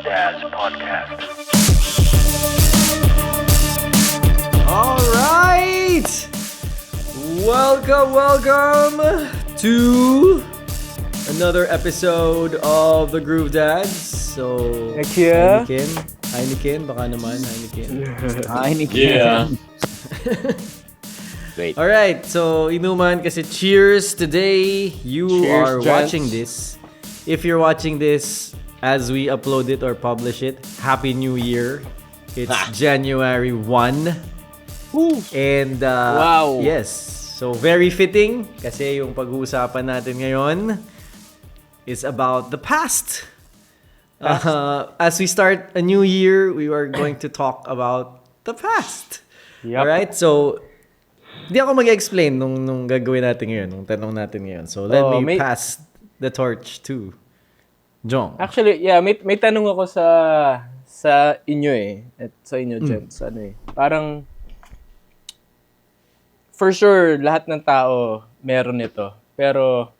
Dads Podcast. All right! Welcome to another episode of the Groove Dads. So, Heck yeah. Heineken, baka naman, Heineken. Yeah. Wait. All right, so inuman kasi cheers today. You Cheers, are gents. watching this. If you're watching this as we upload it or publish it, Happy New Year. It's January 1. And Wow. yes, so very fitting kasi yung pag-uusapan natin ngayon is about the past. As we start a new year, we are going to talk about the past. Yup. Alright, so hindi ako mag-explain nung gagawin natin ngayon, nung tanong natin ngayon. So let me pass the torch to Jong. Actually, yeah, may tanong ako sa inyo eh. At sa inyo, gents. Ano eh. Parang, for sure, lahat ng tao meron ito. Pero,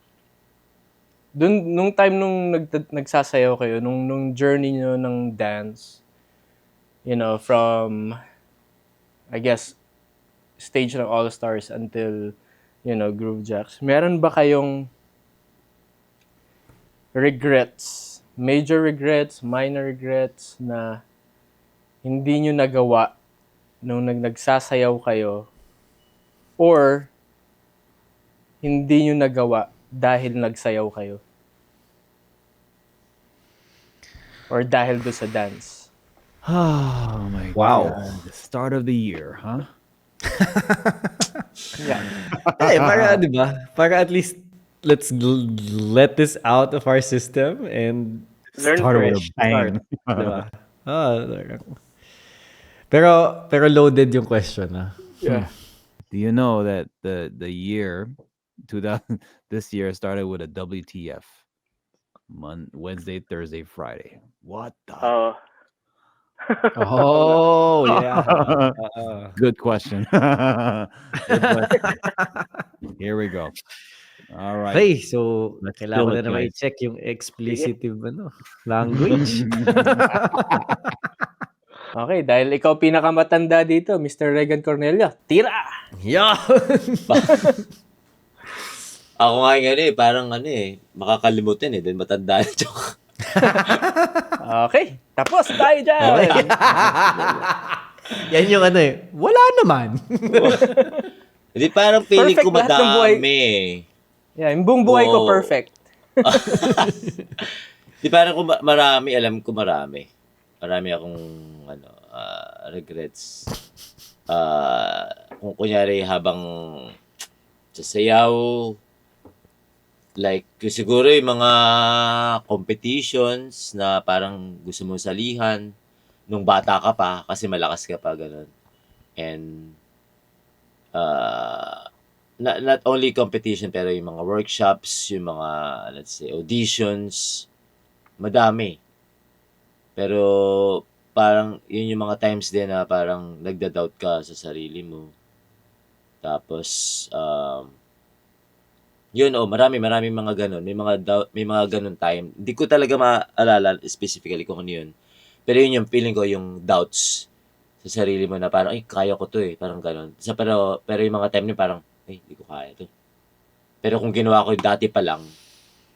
nung time nung nagsasayaw kayo, nung journey nyo ng dance, you know, from, I guess, stage ng All-Stars until, you know, Groove Jacks, meron ba kayong regrets, major regrets, minor regrets na hindi nyo nagawa nung nagsasayaw kayo or hindi nyo nagawa dahil nagsayaw kayo? Or dahil do sa dance? Oh my Wow. God. The start of the year, huh? Yeah. Para, di ba? Para at least, let's let this out of our system and Learn Started with fresh. a bang. diba? Pero loaded yung question, ah. Yeah. Do you know that the year 2000 this year started with a WTF? Wednesday, Thursday, Friday. What the? Oh, yeah. Good question. Good question. Here we go. All right. Okay, so Let's kailangan spill na it, naman guys. i-check yung explicitive language. Okay, dahil ikaw pinakamatanda dito, Mr. Regan Cornelio, tira! Yan! Ako nga yung parang makakalimutin din matanda na joke. Okay, tapos tayo dyan! Yan yung wala naman. Hindi parang feeling Perfect ko lahat ng buhay. madami. Yeah, yung buong buhay ko Oo. perfect. Di parang marami, alam ko marami. Marami akong regrets. Kung kunyari habang sasayaw, like siguro yung mga competitions na parang gusto mong salihan nung bata ka pa kasi malakas ka pa ganun. And not only competition pero yung mga workshops, yung mga let's say auditions, madami. Pero parang yun yung mga times din na parang nagda-doubt ka sa sarili mo. Tapos yun marami mga ganun. May mga ganun time. Hindi ko talaga maalala specifically kung ano yun. Pero yun yung feeling ko, yung doubts sa sarili mo na parang, ay, kaya ko to parang ganun. Pero yung mga time na parang, ay, hindi ko kaya to. Pero kung ginawa ko yung dati pa lang,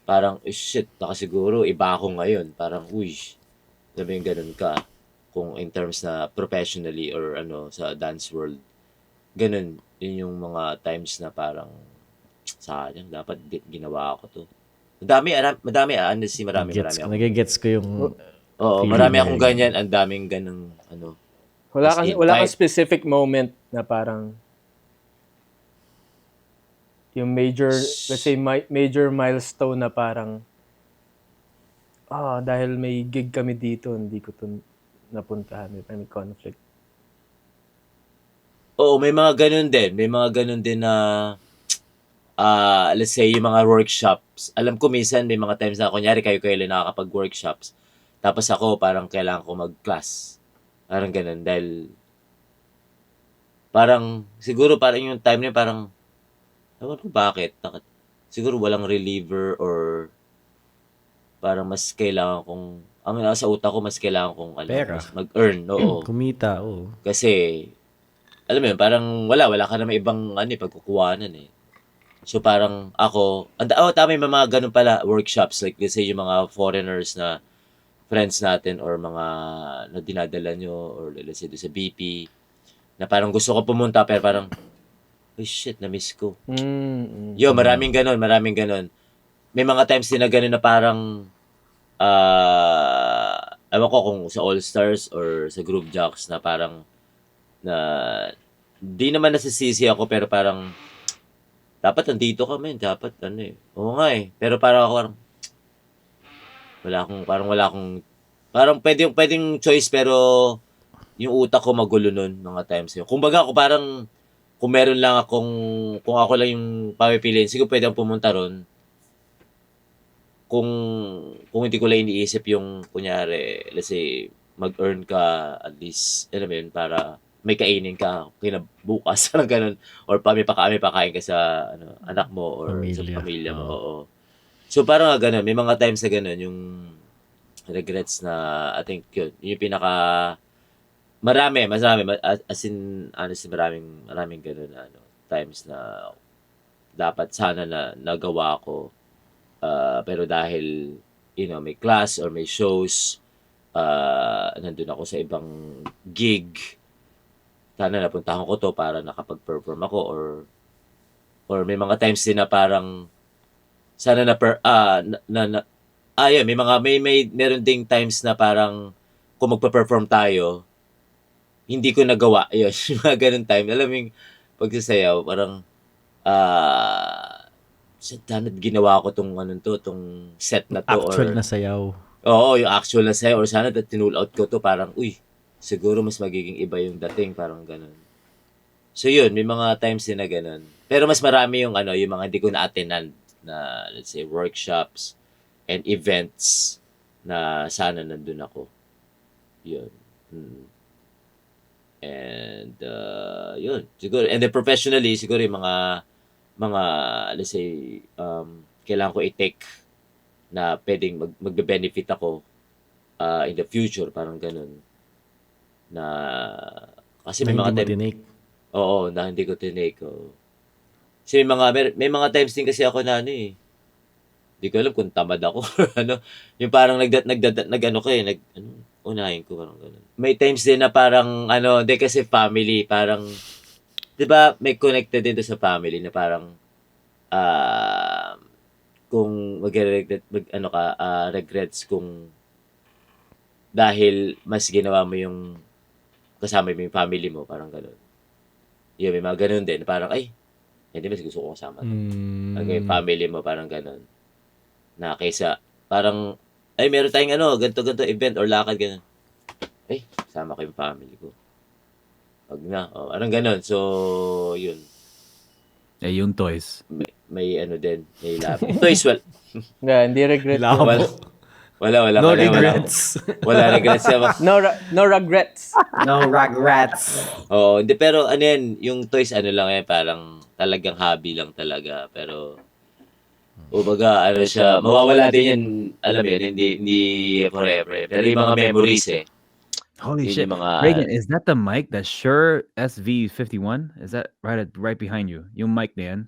parang, shit, baka siguro, iba ako ngayon. Parang, uy, sabi yung ganun ka. Kung in terms na professionally or sa dance world. Ganun, yun yung mga times na parang, sayang, dapat ginawa ko to. Madami, honestly, marami ako. Nagigets ko yung Oo, feeling marami na akong yun. ganyan, ang daming ganung Wala As in, kang kahit- specific moment na parang yung major, let's say major milestone na parang dahil may gig kami dito, hindi ko to napuntahan. May conflict. Oo, may mga ganun din. May mga ganun din na let's say yung mga workshops. Alam ko minsan may mga times na kunyari kayo lang nakakapag-workshops. Tapos ako parang kailangan ko mag-class. Parang ganun dahil parang siguro parang yung time na yun, parang ewan ko bakit. Siguro walang reliever or parang mas kailangan kong ang nasa utak ko, mas kailangan kong Pera. mas mag-earn. Oo. Kumita, oh. Kasi, alam mo yun, parang wala ka naman ibang pagkukuhanan eh. So parang ako, tama yung mga ganun pala, workshops, like let's say yung mga foreigners na friends natin or mga na dinadala nyo or let's say doon sa BP, na parang gusto ko pumunta pero parang, oh shit, na-miss ko. Yo, maraming ganun. May mga times din na ganun na parang, ewan ko kung sa All-Stars or sa Group Jocks na parang, na, di naman nasisisi ako pero parang, dapat nandito ka, men. Dapat, Oo nga eh. Pero parang ako, parang pwedeng choice pero yung utak ko magulo nun mga times yun. Kumbaga ako parang, kung meron lang kung ako lang yung papipiliin, siguro pwede akong pumunta ron. Kung hindi ko lang iniisip yung, kunyari, let's say, mag-earn ka at least, alam mo yun, para may kainin ka kinabukas, parang ganun. Or may pakain ka sa anak mo or sa Pamilya. pamilya mo. Oo. So parang ganun, may mga times na ganun, yung regrets na, I think yun, yung pinaka, marami, as in, honestly, maraming ganun na, times na dapat sana na nagawa ko. Pero dahil, may class or may shows, nandun ako sa ibang gig, sana napuntahan ko to para nakapag-perform ako or may mga times din na parang sana yun, meron ding times na parang kung magpa-perform tayo, hindi ko nagawa. Yun, yung mga ganun time. Alam mo yung pagsasayaw, parang sana ginawa ko tong set na to Actual or na sayaw. oo, yung actual na sayaw or sana tinull out ko to parang siguro mas magiging iba yung dating, parang ganun. So yun, may mga times din na ganun. Pero mas marami yung yung mga hindi ko na-attendan na let's say workshops and events na sana nandun ako. Yun. And yun, siguro. And then professionally, siguro yung mga let's say kailangan ko i-take na pwedeng magbe-benefit ako in the future, parang ganun. Na kasi Na may hindi mga mo time, tinake. oo, na hindi ko tinake. Kasi may mga times din kasi ako na hindi ko alam kung tamad ako or yung parang unahin ko, parang ganun. May times din na parang hindi kasi family, parang 'di ba may connected din to sa family na parang kung regrets kung dahil mas ginawa mo yung kasama mo yung family mo, parang gano'n. Yun, may mga gano'n din, parang, hindi mas gusto ko kasama to. Yung family mo, parang gano'n. Na kaysa, parang, meron tayong ganito event or lakad, gano'n. Kasama ko yung family ko. Wag na. Parang gano'n. So, yun. Yung toys. May din, may labo. Toys, Hindi regret. Labo. Wala. No regrets. Wala regrets. No regrets. No regrets. Oo, hindi, pero yung toys lang yan, parang talagang hobby lang talaga. Pero, kumbaga, siya, mawawala din yan, alam mo yun, hindi forever. Pero yung mga memories Holy yun shit. yung mga, Reagan, is that the mic? The Shure SV51? Is that right behind you? Yung mic na yan?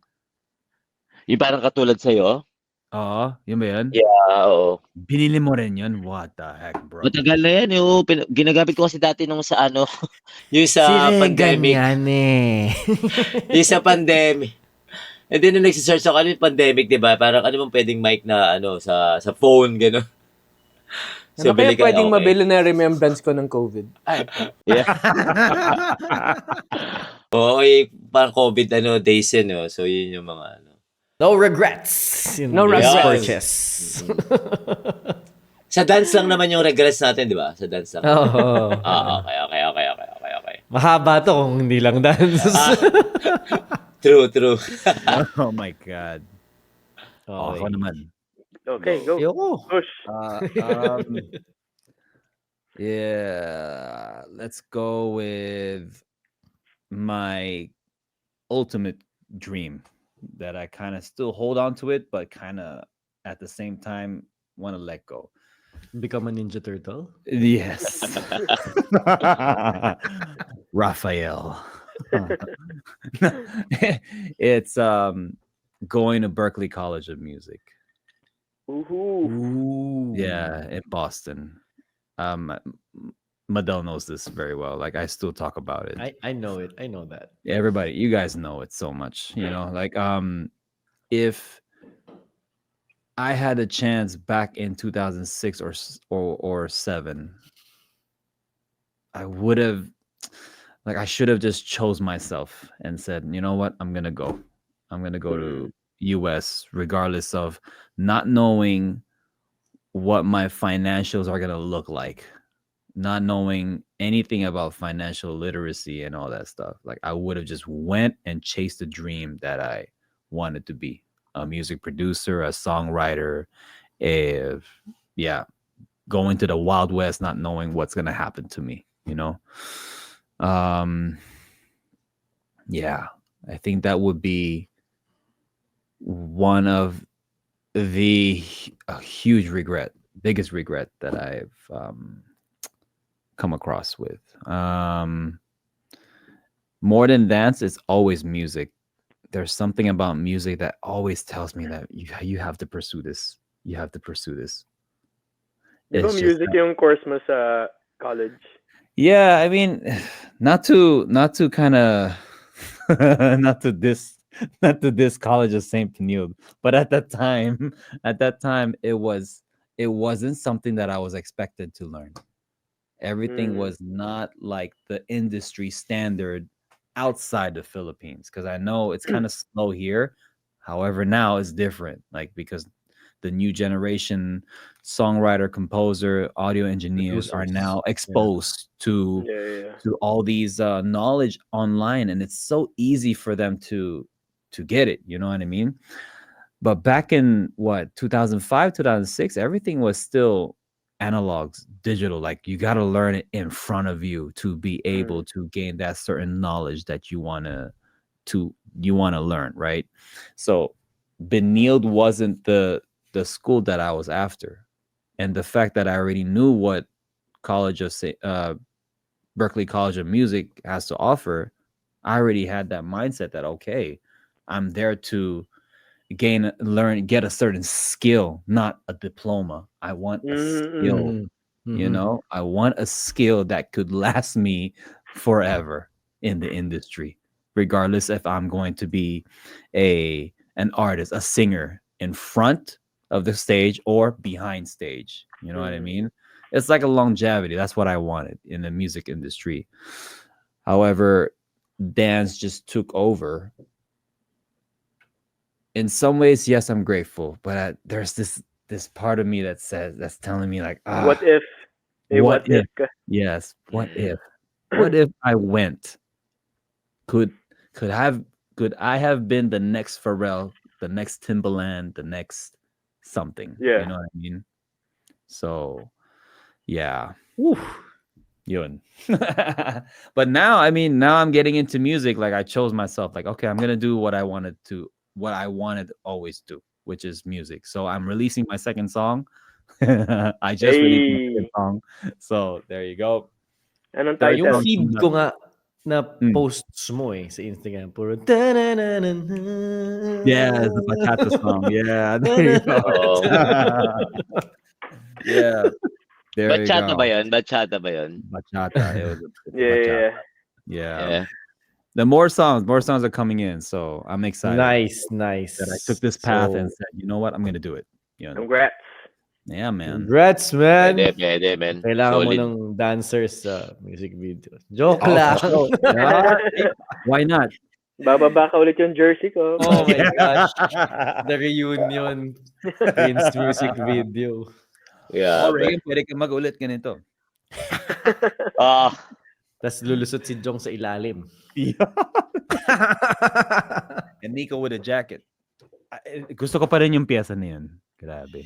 yung parang katulad sa'yo? Oo, yun ba yun? Yeah, oo. Binili mo rin yun? What the heck, bro? Matagal na yan. Ginagamit ko kasi dati nung sa yung sa Si Regan pandemic. yan eh. Yung sa pandemic. And then, nung nagsisearch ako, yung pandemic, di ba? Parang bang pwedeng mic na, sa phone, gano'n. Ano kaya pwedeng mabili na remembrance ko ng COVID? Yeah. Oo, parang COVID, days yun, so yun yung mga, No regrets. No regrets. Purchase. Sa dance lang naman yung regrets natin, di ba? Sa dance lang. Oo. Okay. Mahaba to kung hindi lang dance. True. Oh my God. Ako naman. Okay, go. Ayoko. Push. Yeah, let's go with my ultimate dream that I kind of still hold on to it, but kind of at the same time want to let go. Become a Ninja Turtle? Yes. Raphael. It's going to Berklee College of Music. Ooh. Yeah, in Boston. Madel knows this very well. Like I still talk about it. I know it. I know that. Everybody, you guys know it so much. Like if I had a chance back in 2006 or 7, I would have I should have just chose myself and said, you know what, I'm gonna go to US regardless of not knowing what my financials are gonna look like, not knowing anything about financial literacy and all that stuff. Like I would have just went and chased the dream that I wanted to be a music producer, a songwriter, going to the Wild West, not knowing what's gonna happen to me, yeah, I think that would be one of the biggest regret that I've come across with. More than dance, it's always music. There's something about music that always tells me that you have to pursue this. You have to pursue this. Di ba It's just music yung course mo sa college? yeah, I mean, not to kind of not to this College of St. Peniel, but at that time it wasn't something that I was expected to learn. Everything was not like the industry standard outside the Philippines, because I know it's kind of slow here. However, now it's different, like because the new generation songwriter, composer, audio engineers are Producers. now exposed to all these knowledge online, and it's so easy for them to get it. You know what I mean? But back in 2005, 2006, everything was still analogs, digital. Like you got to learn it in front of you to be able to gain that certain knowledge that you want to learn, right? So Benilde wasn't the school that I was after, and the fact that I already knew what Berklee College of Music has to offer, I already had that mindset that okay, I'm there to get a certain skill, not a diploma. I want a skill. I want a skill that could last me forever in the industry, regardless if I'm going to be an artist, a singer in front of the stage or behind stage. You know what I mean? It's like a longevity. That's what I wanted in the music industry. However, dance just took over. In some ways, yes, I'm grateful, but there's this part of me that's telling me like, what if? What if? Yes, what if? What if I went? Could I have been the next Pharrell, the next Timbaland, the next something? Yeah. You know what I mean? So, yeah. Yun. But now I'm getting into music. Like I chose myself. Like, okay, I'm gonna do what I wanted to always do, which is music. So I'm releasing my second song. I just released my second song. So there you go. Anong Third title? Yung song feed coming ko up. nga na posts mo sa Instagram, puro Yeah, the bachata song. Yeah, there you go. Oo. Yeah. There Bachata you go. ba yun? Bachata ba yun? Bachata. It was Yeah. yeah. The more songs are coming in, so I'm excited. Nice. That I took this path and So, said, you know what, I'm gonna do it. Congrats. Yeah, man. congrats, man. Pwede, man. Kailangan mo Solid. ng dancers sa music video. Joke Oh, lang. for sure. Yeah. Why not? Bababa ka ulit yung jersey ko. Oh my gosh. The reunion Prince music video. Yeah. Reagan, pwede ka mag-ulit ganito. Tapos lulusot si Jong sa ilalim. And Nico with a jacket. Gusto ko pa rin yung piyesa na yun. Grabe.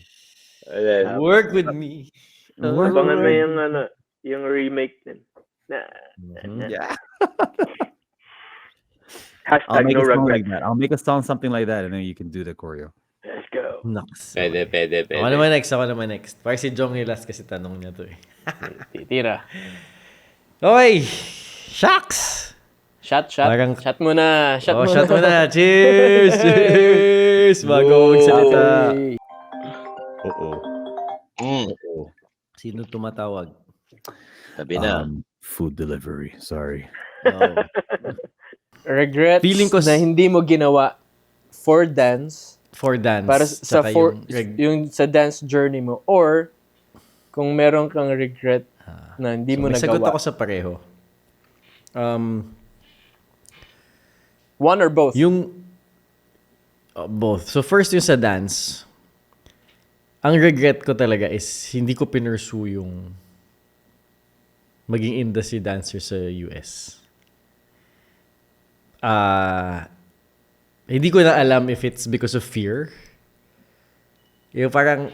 Work with me. Abangan mo yung yung remake din. Yeah. Hashtag no I'll regrets. make a song something like that, and then you can do the choreo. Let's go. Naks. Pwede. Ako naman next. Parang si Jong Hilas kasi tanong niya to eh. Titira. Okay. Shucks! Shot. Parang- Shot muna. Shot muna. Cheers! Cheers! Bago ako magsalita. Okay. Uh-oh. Mm. Uh-oh. Sino tumatawag? Sabi na. Food delivery. Sorry. Oh. Regrets Feeling ko na hindi mo ginawa for dance For dance. para sa tsaka yung sa dance journey mo, or kung meron kang regret na hindi mo may sagot nagawa. ako sa pareho. One or both. Both. So first yung sa dance. Ang regret ko talaga is hindi ko pinursue yung maging industry dancer sa US. Hindi ko na alam if it's because of fear. Yung parang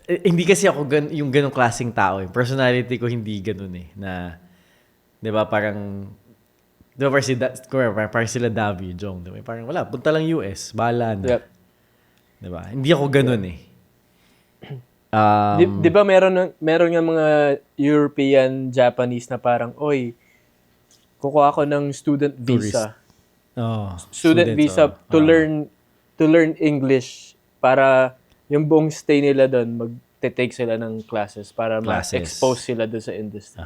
hindi kasi ako yung ganong klaseng tao. Yung personality ko hindi ganun eh. Na, di ba, parang, di ba, parang sila Davy, Jong. Di ba? Parang wala, punta lang US, bahala na. Yep. Di ba? Hindi ako ganun eh. Di ba meron nga mga European, Japanese na parang, oy, kukuha ako ng student visa. Student visa to learn English para yung buong stay nila doon, mag-take sila ng classes para ma-expose sila doon sa industry.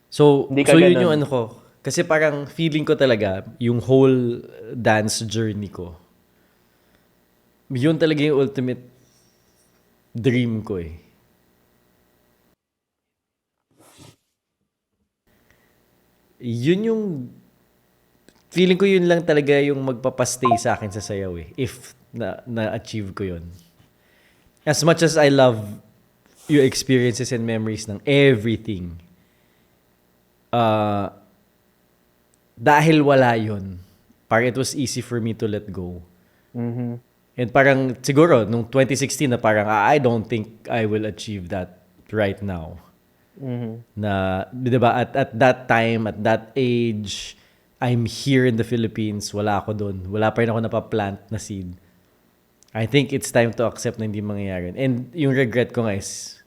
So Hindi ka yun ganun. yung ano ko. Kasi parang feeling ko talaga, yung whole dance journey ko, yun talaga yung ultimate dream ko eh. Yun yung feeling ko, yun lang talaga yung magpapastay sa akin sa sayaw eh. If na-achieve ko yun. As much as I love your experiences and memories ng everything, dahil wala yun, parang it was easy for me to let go. Mhm. And parang siguro, nung 2016 na parang, I don't think I will achieve that right now. Mhm. Na, di ba, at that time, at that age, I'm here in the Philippines, wala ako doon. Wala pa rin ako napaplant na seed. I think it's time to accept na hindi mangyayari. And yung regret ko guys,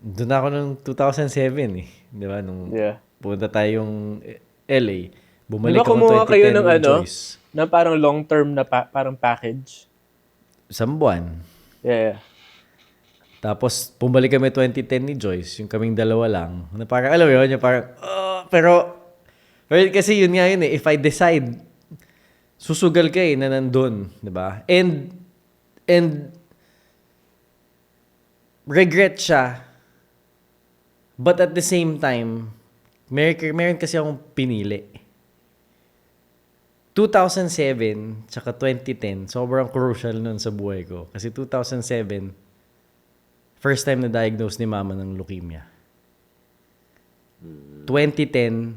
doon ako nung 2007 eh. Di ba? Nung Yeah. punta tayong LA, Di bumalik ba ako kumuha 2010 kayo ng with ano? Joyce. Na parang long-term na parang package? Isang buwan. Yeah. Tapos, pumalik kami 2010 ni Joyce, yung kaming dalawa lang. Na parang, alam mo yun, yung parang, pero kasi yun nga yun eh, if I decide, susugal ka eh, na nandun, di ba? And, regret siya, but at the same time, meron kasi akong pinili. 2007, tsaka 2010, sobrang crucial nun sa buhay ko. Kasi 2007, first time na diagnose ni mama ng leukemia. 2010,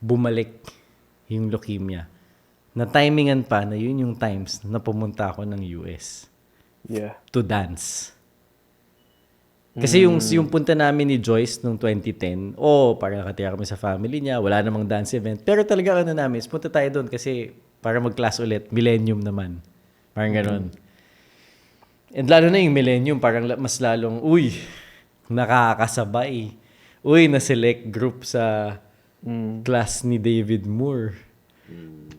bumalik yung leukemia. Na timingan pa na yun yung times na pumunta ako ng US Yeah. to dance. Kasi yung punta namin ni Joyce nung 2010, parang nakatira kami sa family niya, wala namang dance event. Pero talaga ano namin, punta tayo doon kasi para mag-class ulit, millennium naman. Parang ganun. And lalo na yung millennium, parang mas lalong, nakakasabay. Na-select group sa class ni David Moore.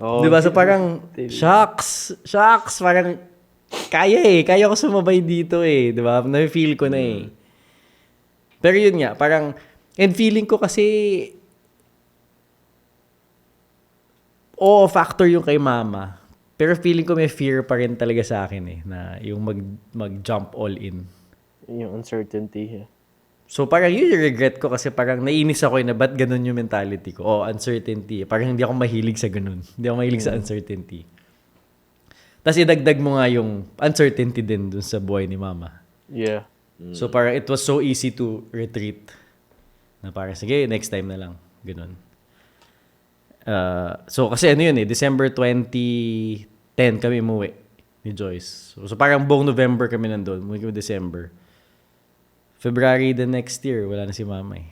Oh, Diba? So parang, shocks, parang, kaya ko sumabay dito eh. Diba? Na-feel ko na eh. Pero yun nga, parang, and feeling ko kasi, factor yung kay mama. Pero feeling ko may fear pa rin talaga sa akin eh, na yung mag-jump all in. Yung uncertainty. Yeah. So parang yun yung regret ko kasi parang nainis ako na ba't ganun yung mentality ko. Uncertainty. Parang hindi ako mahilig sa ganun. Hindi ako mahilig sa uncertainty. Tapos idagdag mo nga yung uncertainty din dun sa buhay ni mama. Yeah. So parang it was so easy to retreat. Na parang sige, next time na lang. Ganun. So kasi ano yun eh, December 2010 kami umuwi ni Joyce. So parang buong November kami nandun. Umuwi kami December. February the next year, wala na si mama eh.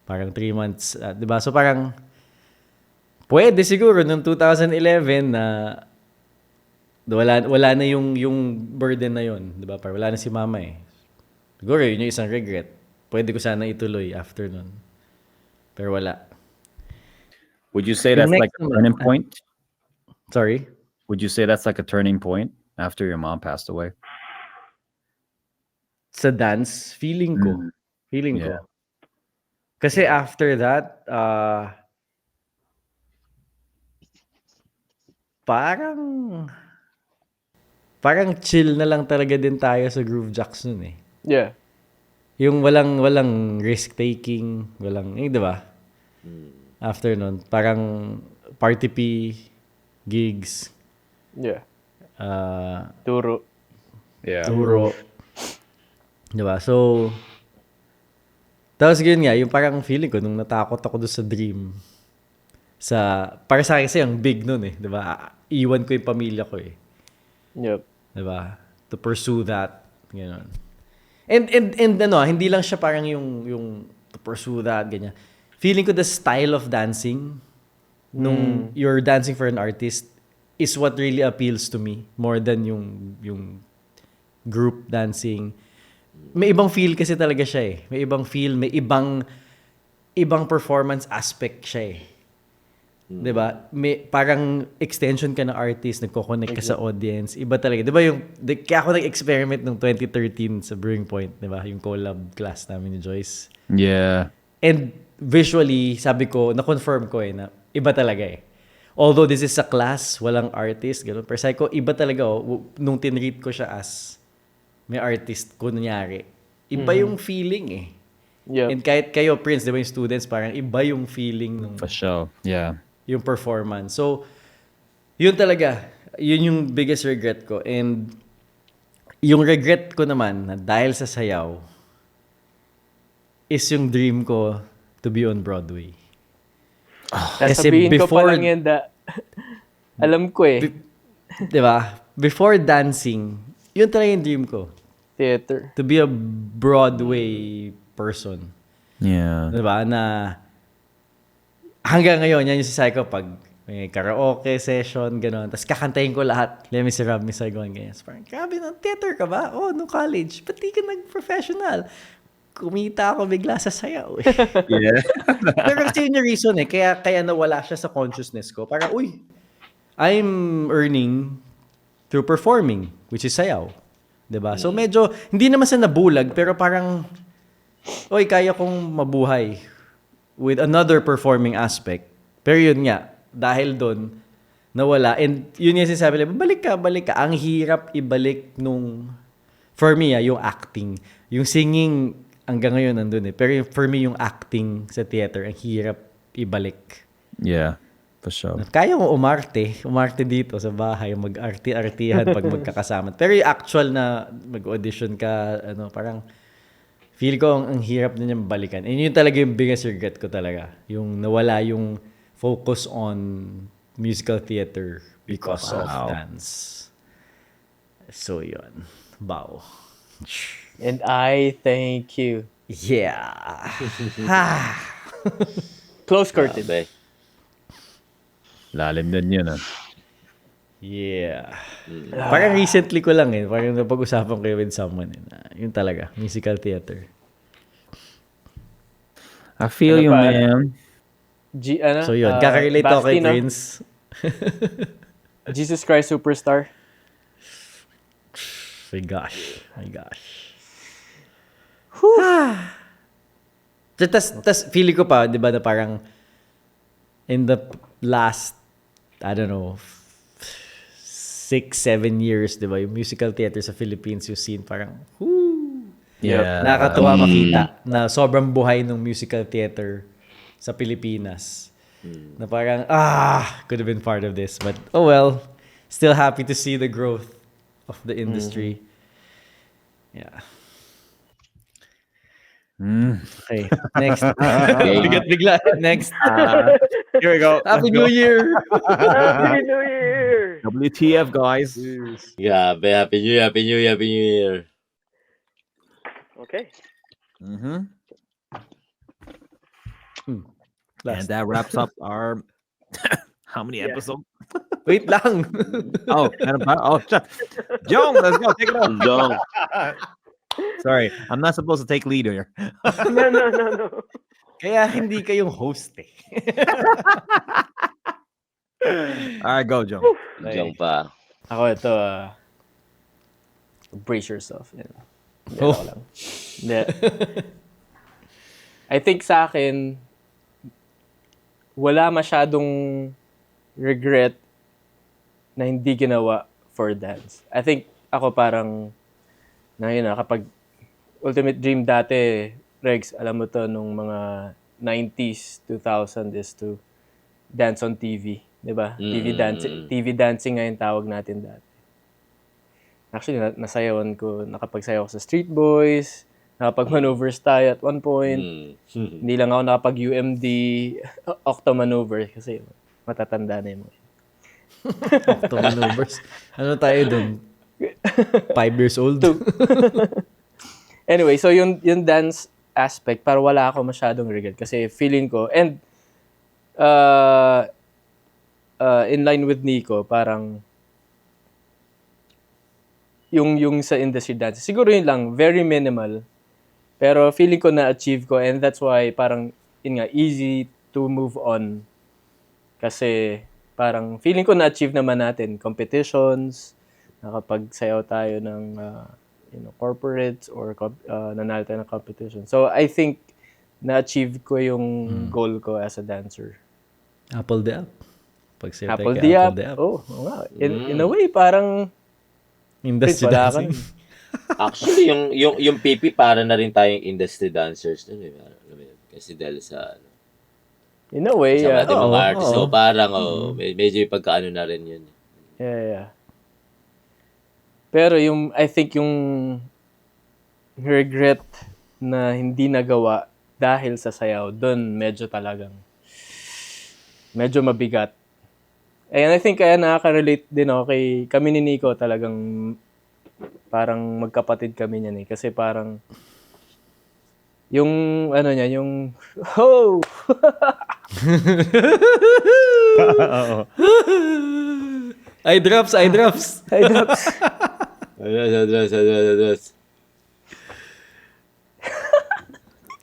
Parang 3 months. Diba? So parang pwede siguro noong 2011 na wala na yung burden na yon, 'di ba? Parang wala na si mama eh. Siguro yun yung isang regret. Pwede ko sana ituloy after nun. Pero wala. Would you say Yung that's like next a naman, turning point? Sorry? Would you say that's like a turning point after your mom passed away? Sa dance, feeling ko. Feeling Yeah. ko. Kasi after that, parang chill na lang talaga din tayo sa Groove Jacks nun eh. Yeah. Yung walang risk taking, di ba? After nun, parang party P, gigs, Yeah. uh, Turo. Yeah. turo. Di ba? So, tapos yun nga, yung parang feeling ko nung natakot ako doon sa dream, para sa akin kasi ang big nun eh, di ba? Iwan ko yung pamilya ko eh. Yep. Di ba? To pursue that, gano'n. And ano, hindi lang siya parang yung to pursue that, ganyan. Feeling ko the style of dancing, nung you're dancing for an artist, is what really appeals to me more than yung group dancing. May ibang feel kasi talaga siya eh. May ibang feel, may ibang performance aspect siya eh. 'Di ba? May parang extension ka ng artist, nagko-connect ka sa audience. Iba talaga. 'Di ba kaya ako nag-experiment nung 2013 sa Brewing Point, 'di ba? Yung collab class namin ni Joyce. Yeah. And visually, sabi ko, na-confirm ko eh na iba talaga eh. Although this is a class, walang artist, gano'n. Pero sabi ko, iba talaga nung tinreat ko siya as may artist, kunyari. Iba yung feeling eh. Yep. And kahit kayo, Prince, di ba yung students, parang iba yung feeling nung For sure. Yeah. yung performance. So, yun talaga. Yun yung biggest regret ko. And yung regret ko naman, na dahil sa sayaw, is yung dream ko to be on Broadway. Kasi Sasabihin ko pa before- lang yan alam ko eh. Di ba? Before dancing, yun talaga yung dream ko. Theater. To be a Broadway person. Yeah. Di ba? Na hanggang ngayon, yan yung sisay ko pag may karaoke session, gano'n. Tapos kakantayin ko lahat. Les Miserables, Miss Saigon, ganyan. So, parang, grabe, theater ka ba? Oh, no college. Ba't di ka nag-professional? Kumita ako bigla sa sayaw. Yeah. Pero kasi yun yung reason eh. Kaya nawala siya sa consciousness ko. Parang, uy, I'm earning through performing, which is sayaw. 'Di ba? So medyo, hindi naman sa nabulag, pero parang, uy, kaya kong mabuhay with another performing aspect. Pero yun nga, dahil doon, nawala. And yun yung sinasabi nila, balik ka. Ang hirap ibalik for me, yung acting. Yung singing, hanggang ngayon nandun eh. Pero for me, yung acting sa theater, ang hirap ibalik. Yeah. For sure. Kaya mo umarte dito sa bahay, mag-arti-artihan pag magkakasama. Pero yung actual na mag-audition ka, parang feel ko ang hirap na niyang balikan. And yun talaga yung biggest regret ko talaga. Yung nawala yung focus on musical theater because of dance. So yun. Bow. And I thank you. Yeah. Close curtain. Grabe. Lalim din yun. Yeah. Parang recently ko lang eh. Parang napag-usapan ko with someone. Yun talaga. Musical theater. I feel Ano you, pa? man. So yun. Kakarelate ako kay Basti, no? Prince. Jesus Christ Superstar. My gosh. Tas feeling ko pa, di ba, na parang in the last, I don't know, 6-7 years, di ba, yung musical theater sa Philippines, yung scene parang, Yeah. nakakatuwa makita na sobrang buhay ng musical theater sa Pilipinas. Na parang, could have been part of this. But, oh well, still happy to see the growth of the industry. Yeah. Okay, next. Bigla. Next. Here we go. Happy New Year! Happy New Year! WTF, guys. Grabe, Happy New Year. Okay. Mm-hmm. Last. And that wraps up our how many episodes? Wait lang. Oh, meron ba? Oh, Jong, let's go. Take it off. Jong. Sorry, I'm not supposed to take lead here. No. Kaya hindi kayong host eh. All right, go, Jong. Jong pa. Ako ito, brace yourself. Yan. Hindi, Oh. ako lang. Hindi. I think sa akin, wala masyadong regret na hindi ginawa for dance. I think ako parang, kapag ultimate dream dati, Regs, alam mo to, nung mga 90s, 2000 is to dance on TV. Diba? TV dancing nga yung tawag natin dati. Actually, nasayawan ko, nakapagsayaw ko sa Street Boys, nakapag-maneuvers tayo at one point. Hindi lang ako nakapag-UMD, Octo Maneuver, kasi matatanda na yung mga. Octo maneuvers. Ano tayo dun? 5 years old? Anyway, so yung dance aspect, para wala ako masyadong regret. Kasi feeling ko, and in line with Nico, parang yung sa industry dance, siguro yun lang, very minimal. Pero feeling ko na-achieve ko, and that's why parang, yun nga, easy to move on. Kasi parang feeling ko na-achieve naman natin competitions, nakapagsayaw tayo ng corporates or nanalo tayo ng competition. So I think na-achieve ko yung goal ko as a dancer. Apple the App. Pagsayaw tayo Apple kay the Apple App. the App. Oh, nga. In a way, parang Industry wala ka dancing. Actually, yung PP para na rin tayong industry dancers dun eh. Alam mo yun? Kasi dahil sa in a way, sa ating mga Oo, artists. oo. So parang medyo yung pagkaano na rin yun. yeah. Pero I think yung regret na hindi nagawa dahil sa sayaw, doon medyo mabigat. And I think kaya nakaka-relate din ako kami ni Nico, talagang parang magkapatid kami niyan eh. Kasi parang yung ho! Eye drops. Ay, Daps.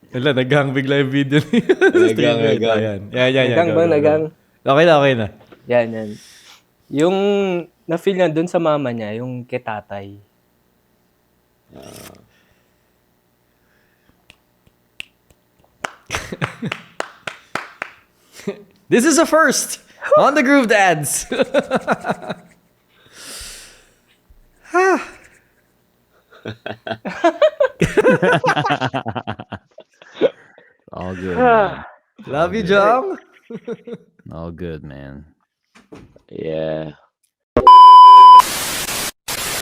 Wala, naghang bigla yung video niya. Naghang. Yan. Nagang go, ba? go, go. Nagang? Okay na. Yan. Yung na-feel niya dun sa mama niya, yung kay tatay. This is a first on the Groove Dads. All good, man. Love you, Jong. All good, man. Yeah.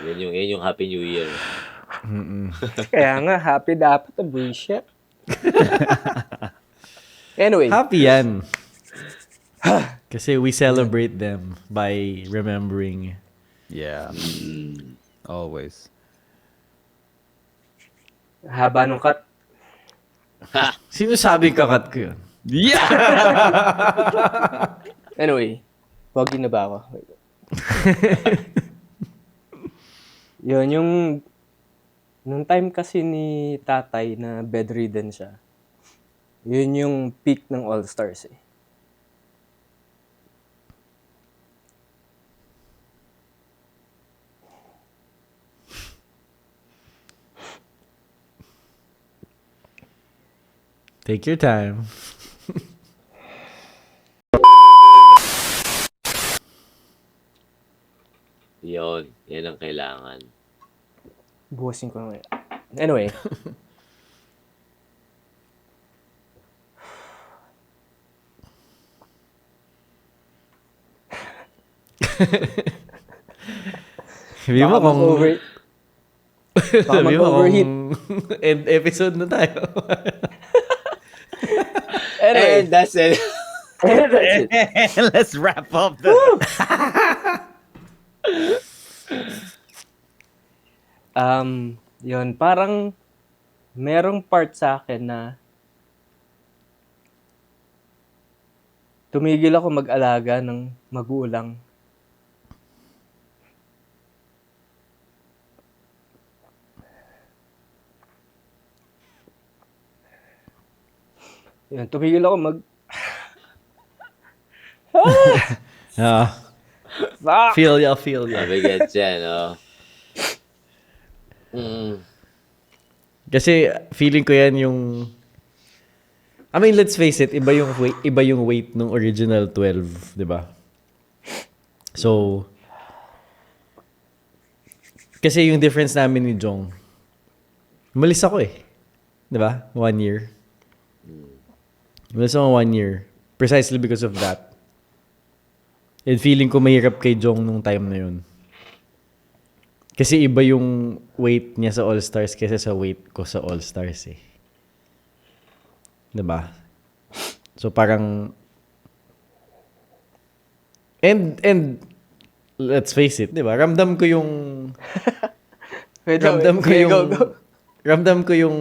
Yun yung Happy New Year. Kaya nga, happy dapat to bullshit. Anyway, Happy yan. Kasi we celebrate them by remembering. Yeah. Always. haba nung cut. Sino sabi kakat ko yun? Yeah. Anyway, pogi na ba ako? Wait. Yun, nung time kasi ni tatay na bedridden siya, yun yung peak ng All Stars eh. Take your time. Yan ang kailangan. Buwasin ko na. Anyway. Sabi mo kung... Sabi mo mag-overheat. kung end episode na tayo. Anyway, And that's it. Let's wrap up. yun, parang merong part sa akin na tumigil ako mag-alaga ng magulang Yun, tumigil ako Ah, fuck! feel ya. Sabi gets yan, oh. Kasi feeling ko yan yung I mean, let's face it, iba yung weight ng original 12, 'di ba? So kasi yung difference namin ni Jong, umalis ako eh. 'Di ba? 1 year. Umalis ako 1 year. Precisely because of that. And feeling ko mahirap kay Jong nung time na yun. Kasi iba yung weight niya sa All-Stars kaysa sa weight ko sa All-Stars eh. 'Di ba? So parang and let's face it, 'di ba? Ramdam ko yung ramdam ko yung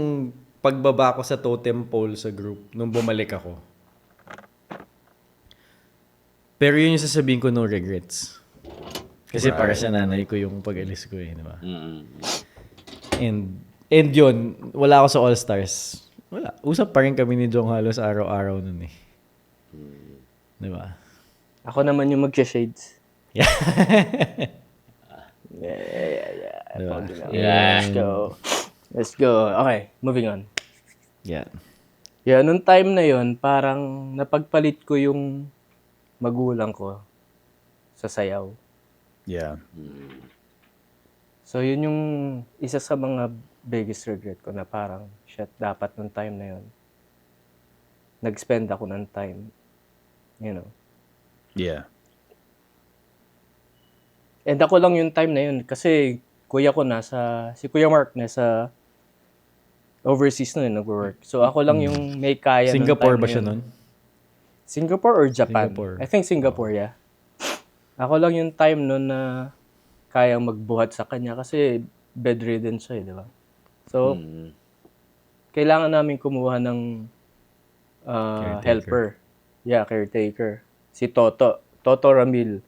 pagbaba ko sa totem pole sa group nung bumalik ako. Pero yun yung sasabihin ko, no regrets. Kasi para sa nanay ko yung pag-alis ko eh, di ba? And yun, wala ako sa All-Stars. Wala. Usap pa rin kami ni Jong halos araw-araw nun eh. Di ba? Ako naman yung mag-shades. Yeah. Diba? Yeah. Let's go. Okay, moving on. Yeah. Yeah, nung time na yon parang napagpalit ko yung magulang ko sa sayaw. Yeah. So, yun yung isa sa mga biggest regret ko na parang, shit, dapat nung time na yon nag-spend ako ng time. You know? Yeah. And ako lang yung time na yun kasi si Kuya Mark nasa overseas na yun nag-work. So, ako lang yung may kaya nung Singapore time ba na siya yun. nun? Singapore or Japan? Singapore. I think Singapore, yeah. Ako lang yung time nun na kayang magbuhat sa kanya kasi bedridden siya, di ba? So, kailangan namin kumuha ng helper. Yeah, caretaker. Si Toto Ramil.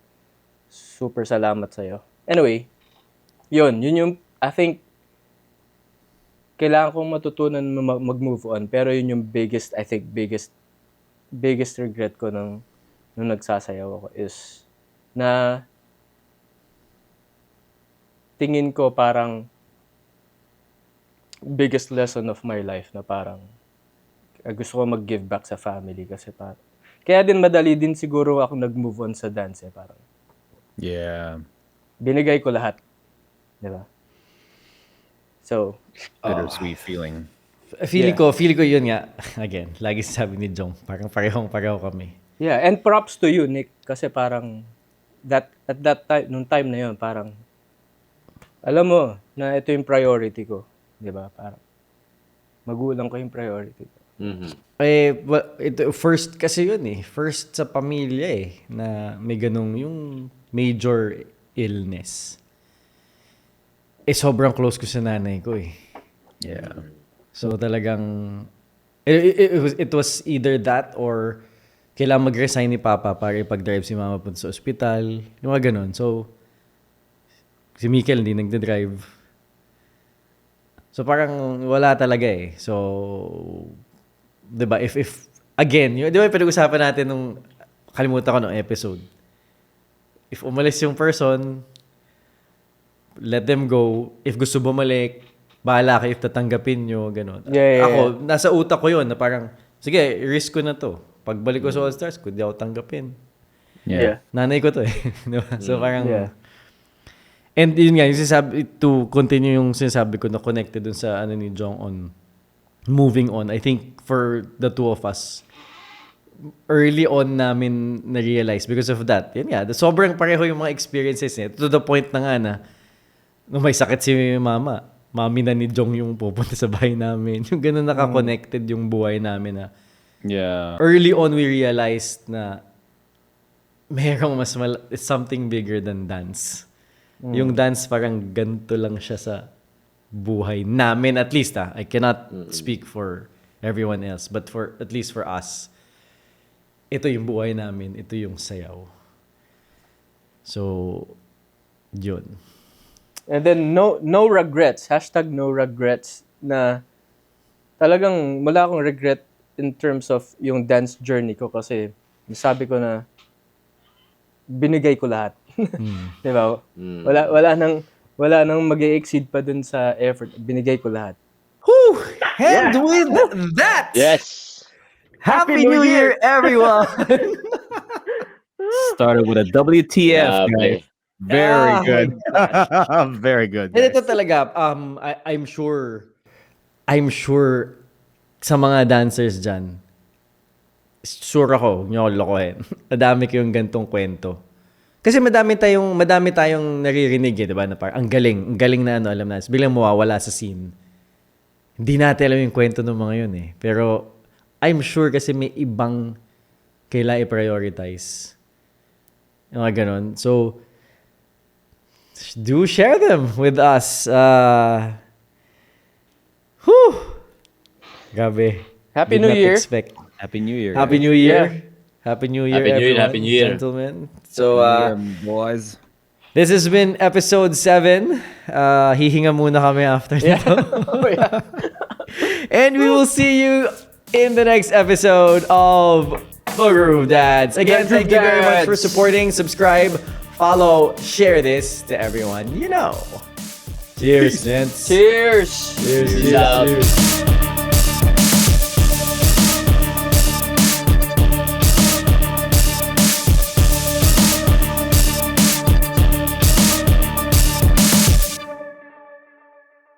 Super salamat sa'yo. Anyway, yun yung, I think, kailangan kong matutunan mag-move on. Pero yun yung biggest regret ko nung nagsasayaw ako is na tingin ko parang biggest lesson of my life na parang gusto ko mag-give back sa family kasi parang kaya din madali din siguro ako nag-move on sa dance eh parang Yeah. binigay ko lahat, di ba? So, Bittersweet feeling. Feeling ko yun nga. Again, lagi sabi ni Jong, parang pareho kami. yeah, and props to you, Nick, kasi parang at that time, nung time na yun, parang alam mo na ito yung priority ko, di ba? Parang magulang ko yung priority ko. Eh, ito, first kasi yun eh. First sa pamilya eh, na may ganung yung major illness. Eh, sobrang close ko sa nanay ko eh. Yeah. So talagang, it was either that or kailangan mag-resign ni Papa para ipag-drive si Mama punta sa ospital. Yung mga ganun. So, si Mikkel hindi nagde-drive. So parang wala talaga eh. So, 'di ba? If again, yung 'di ba pinag-usapan natin nung kalimutan ko nung episode. If umalis yung person, let them go. If gusto bumalik, bahala kayo if tatanggapin nyo, gano'n. Yeah. Ako, nasa utak ko yun na parang, sige, risk ko na to. Pagbalik ko sa All-Stars, kundi ako tanggapin. Yeah. Nanay ko to eh. Diba? So parang, Yeah. and yun nga, yung sinasabi, to continue yung sinasabi ko na connected dun sa ano ni Jong on moving on. I think for the two of us, early on namin na-realize because of that. Yan nga, sobrang pareho yung mga experiences niya. To the point na nga na, nung may sakit si mami na ni Jong yung pupunta sa bahay namin. Yung ganun naka-connected yung buhay namin na Yeah. early on we realized na mayroong it's something bigger than dance. Yung dance parang ganito lang siya sa buhay namin at least I cannot speak for everyone else but for at least for us ito yung buhay namin, ito yung sayaw. So yun. And then no regrets. #no regrets na talagang wala akong regret in terms of yung dance journey ko kasi sabi ko na binigay ko lahat. Di ba? Wala nang mag-exceed pa dun sa effort. Binigay ko lahat. Whew! And with that, Yes! Happy New Year, everyone! Started with a WTF, Grabe. guys. Very Ah, good. Very good. And ito guys. talaga, I'm sure sa mga dancers dyan, sure ako, huwag niyo ako lokohin. Madami kayong gantong kwento. Kasi madami tayong naririnig eh, di ba? Na parang, ang galing na ano, alam na. Biglang mawawala sa scene. Hindi natin alam yung kwento ng mga yun eh. Pero, I'm sure kasi may ibang kailangan i-prioritize. Yung mga ganon. So, do share them with us. Grabe. Happy Did New not Year. expect. Happy New Year. Happy guys. New Year. Yeah. Happy New Year, Happy New Year, everyone, Happy New Year. gentlemen. So, New Year, boys. this has been episode 7. Hihinga muna kami after nito. Oh, yeah. And we will see you in the next episode of Groove Dads. Again, Groove thank you very much for Dads. supporting. Subscribe, follow, share this to everyone you know. Cheers, gents. Cheers! Cheers. Peace out. Cheers.